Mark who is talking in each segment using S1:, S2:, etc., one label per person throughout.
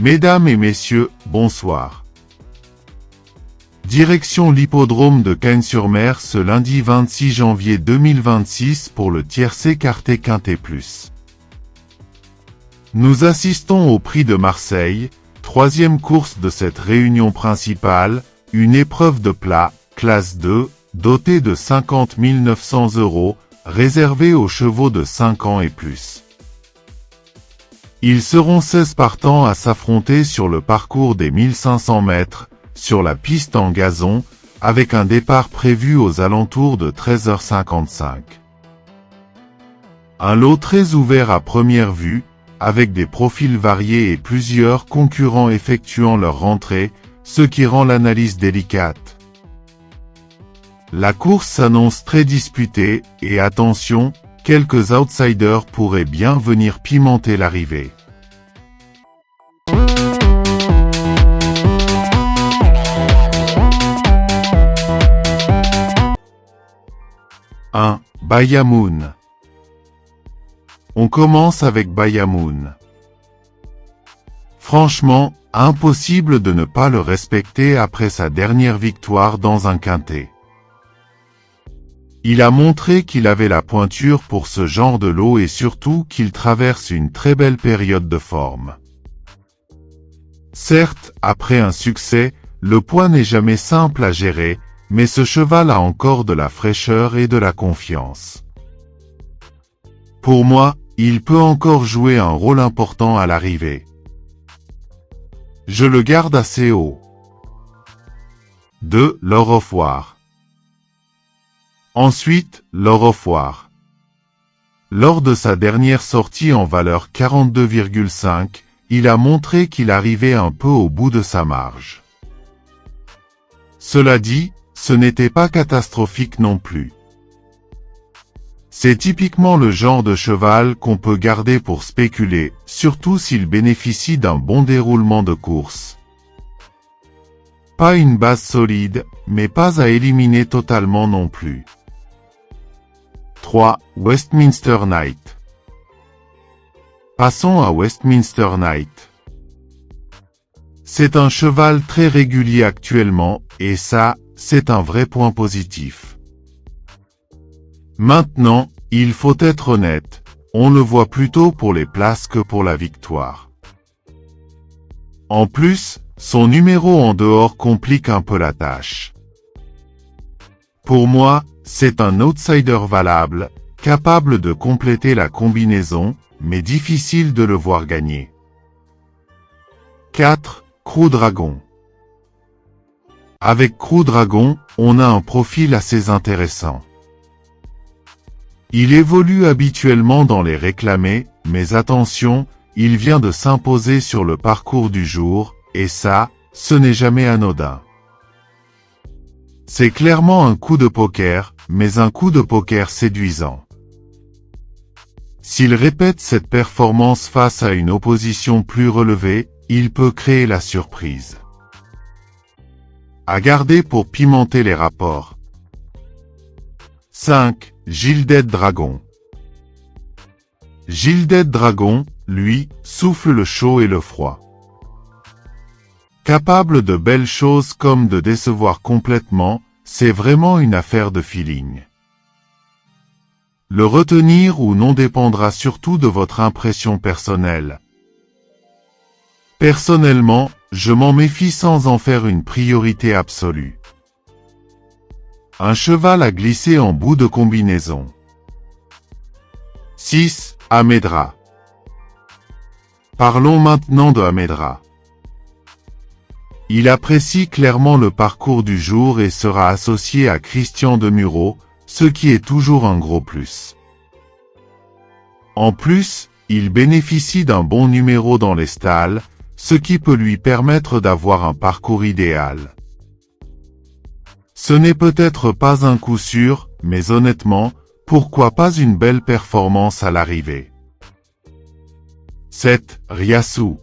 S1: Mesdames et messieurs, bonsoir. Direction l'hippodrome de Cagnes-sur-Mer ce lundi 26 janvier 2026 pour le tiercé écarté Quintet Plus. Nous assistons au Prix de Marseille, troisième course de cette réunion principale, une épreuve de plat, classe 2, dotée de 50 900 €, réservée aux chevaux de 5 ans et plus. Ils seront 16 partants à s'affronter sur le parcours des 1500 mètres, sur la piste en gazon, avec un départ prévu aux alentours de 13h55. Un lot très ouvert à première vue, avec des profils variés et plusieurs concurrents effectuant leur rentrée, ce qui rend l'analyse délicate. La course s'annonce très disputée, et attention, quelques outsiders pourraient bien venir pimenter l'arrivée. Bayamoun. On commence avec Bayamoun. Franchement, impossible de ne pas le respecter après sa dernière victoire dans un quintet. Il a montré qu'il avait la pointure pour ce genre de lot et surtout qu'il traverse une très belle période de forme. Certes, après un succès, le poids n'est jamais simple à gérer, mais ce cheval a encore de la fraîcheur et de la confiance. Pour moi, il peut encore jouer un rôle important à l'arrivée. Je le garde assez haut. 2. Lord of War. Ensuite, Lord of War. Lors de sa dernière sortie en valeur 42,5, il a montré qu'il arrivait un peu au bout de sa marge. Cela dit, ce n'était pas catastrophique non plus. C'est typiquement le genre de cheval qu'on peut garder pour spéculer, surtout s'il bénéficie d'un bon déroulement de course. Pas une base solide, mais pas à éliminer totalement non plus. 3. Westminster Knight. Passons à Westminster Knight. C'est un cheval très régulier actuellement, et ça, c'est un vrai point positif. Maintenant, il faut être honnête, on le voit plutôt pour les places que pour la victoire. En plus, son numéro en dehors complique un peu la tâche. Pour moi, c'est un outsider valable, capable de compléter la combinaison, mais difficile de le voir gagner. 4. Crew Dragon. Avec Crew Dragon, on a un profil assez intéressant. Il évolue habituellement dans les réclamés, mais attention, il vient de s'imposer sur le parcours du jour, et ça, ce n'est jamais anodin. C'est clairement un coup de poker, mais un coup de poker séduisant. S'il répète cette performance face à une opposition plus relevée, il peut créer la surprise. À garder pour pimenter les rapports. 5. Gilded Dragon. Gilded Dragon, lui, souffle le chaud et le froid. Capable de belles choses comme de décevoir complètement, c'est vraiment une affaire de feeling. Le retenir ou non dépendra surtout de votre impression personnelle. Personnellement, je m'en méfie sans en faire une priorité absolue. Un cheval à glisser en bout de combinaison. 6. Amedra. Parlons maintenant de Amedra. Il apprécie clairement le parcours du jour et sera associé à Christian Demuro, ce qui est toujours un gros plus. En plus, il bénéficie d'un bon numéro dans les stalles, ce qui peut lui permettre d'avoir un parcours idéal. Ce n'est peut-être pas un coup sûr, mais honnêtement, pourquoi pas une belle performance à l'arrivée. 7. Ryasu.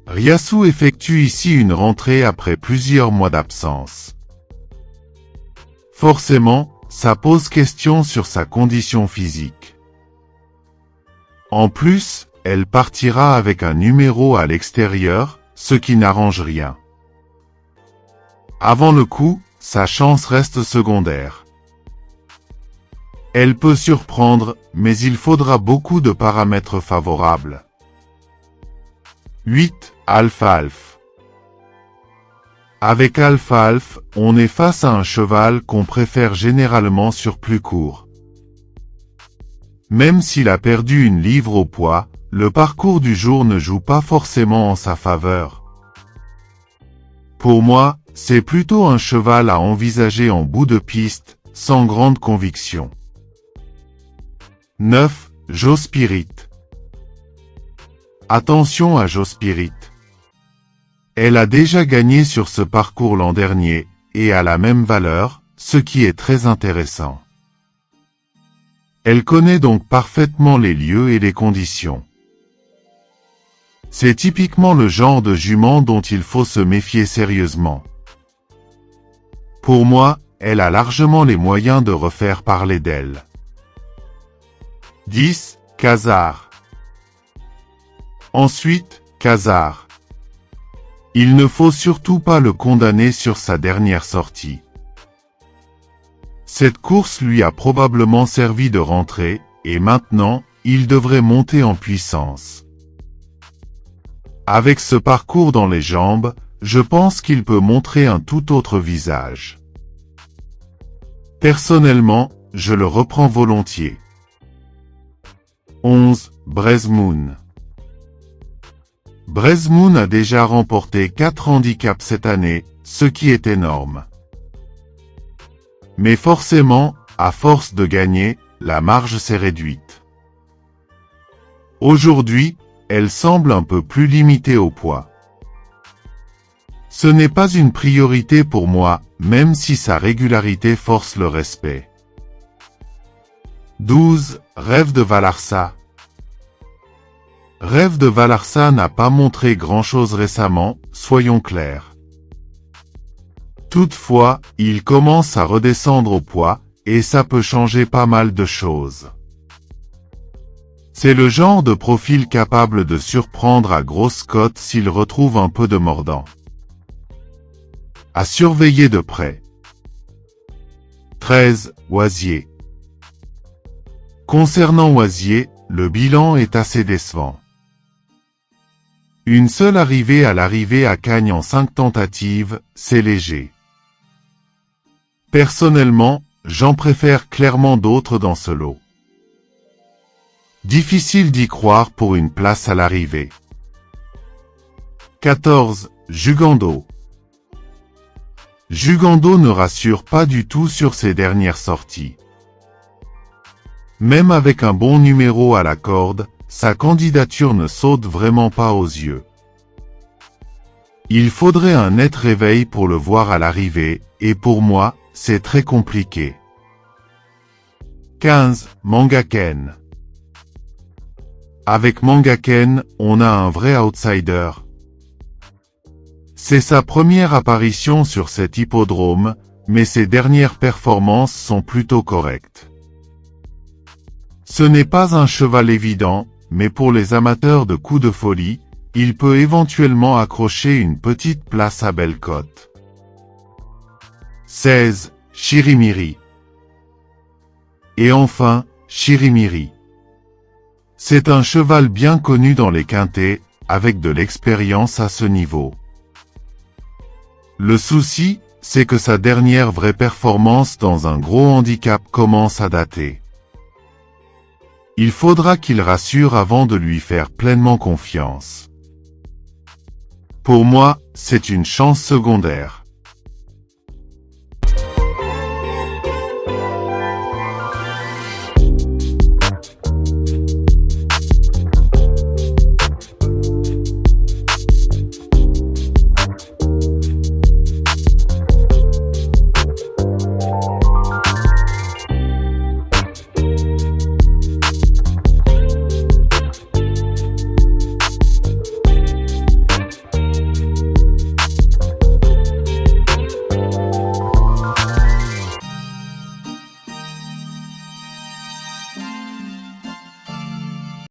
S1: Ryasu effectue ici une rentrée après plusieurs mois d'absence. Forcément, ça pose question sur sa condition physique. En plus, elle partira avec un numéro à l'extérieur, ce qui n'arrange rien. Avant le coup, sa chance reste secondaire. Elle peut surprendre, mais il faudra beaucoup de paramètres favorables. 8. Alpha-Alf. Avec Alpha-Alf, on est face à un cheval qu'on préfère généralement sur plus court. Même s'il a perdu une livre au poids, le parcours du jour ne joue pas forcément en sa faveur. Pour moi, c'est plutôt un cheval à envisager en bout de piste, sans grande conviction. 9. Jospirit. Attention à Jospirit. Elle a déjà gagné sur ce parcours l'an dernier, et a la même valeur, ce qui est très intéressant. Elle connaît donc parfaitement les lieux et les conditions. C'est typiquement le genre de jument dont il faut se méfier sérieusement. Pour moi, elle a largement les moyens de refaire parler d'elle. 10. Khazar. Ensuite, Khazar. Il ne faut surtout pas le condamner sur sa dernière sortie. Cette course lui a probablement servi de rentrée, et maintenant, il devrait monter en puissance. Avec ce parcours dans les jambes, je pense qu'il peut montrer un tout autre visage. Personnellement, je le reprends volontiers. 11. Brezmoun. Brezmoun a déjà remporté 4 handicaps cette année, ce qui est énorme. Mais forcément, à force de gagner, la marge s'est réduite. Aujourd'hui, elle semble un peu plus limitée au poids. Ce n'est pas une priorité pour moi, même si sa régularité force le respect. 12. Rêve de Valarsa. Rêve de Valarsa n'a pas montré grand-chose récemment, soyons clairs. Toutefois, il commence à redescendre au poids, et ça peut changer pas mal de choses. C'est le genre de profil capable de surprendre à grosse cote s'il retrouve un peu de mordant. À surveiller de près. 13. Oisier. Concernant Oisier, le bilan est assez décevant. Une seule arrivée à l'arrivée à Cagnes en 5 tentatives, c'est léger. Personnellement, j'en préfère clairement d'autres dans ce lot. Difficile d'y croire pour une place à l'arrivée. 14. Jugando. Jugando ne rassure pas du tout sur ses dernières sorties. Même avec un bon numéro à la corde, sa candidature ne saute vraiment pas aux yeux. Il faudrait un net réveil pour le voir à l'arrivée, et pour moi, c'est très compliqué. 15. Mangaken. Avec Mangaken, on a un vrai outsider. C'est sa première apparition sur cet hippodrome, mais ses dernières performances sont plutôt correctes. Ce n'est pas un cheval évident, mais pour les amateurs de coups de folie, il peut éventuellement accrocher une petite place à Bellecote. 16. Chirimiri. Et enfin, Chirimiri. C'est un cheval bien connu dans les quintets, avec de l'expérience à ce niveau. Le souci, c'est que sa dernière vraie performance dans un gros handicap commence à dater. Il faudra qu'il rassure avant de lui faire pleinement confiance. Pour moi, c'est une chance secondaire.